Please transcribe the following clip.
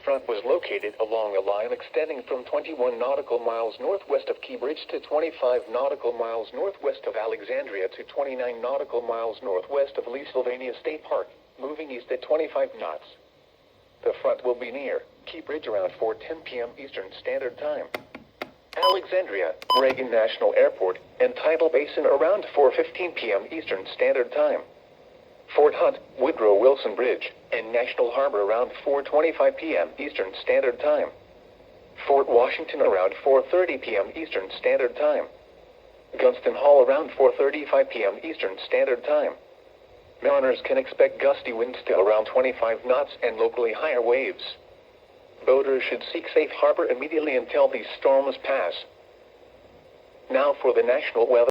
front was located along a line extending from 21 nautical miles northwest of Key Bridge to 25 nautical miles northwest of Alexandria to 29 nautical miles northwest of Lee Sylvania State Park, moving east at 25 knots. The front will be near Key Bridge around 4:10 p.m. Eastern Standard Time. Alexandria, Reagan National Airport, and Tidal Basin around 4:15 p.m. Eastern Standard Time. Fort Hunt, Woodrow Wilson Bridge, and National Harbor around 4:25 p.m. Eastern Standard Time. Fort Washington around 4:30 p.m. Eastern Standard Time. Gunston Hall around 4:35 p.m. Eastern Standard Time. Mariners can expect gusty winds to around 25 knots and locally higher waves. Boaters should seek safe harbor immediately until these storms pass. Now for the national weather.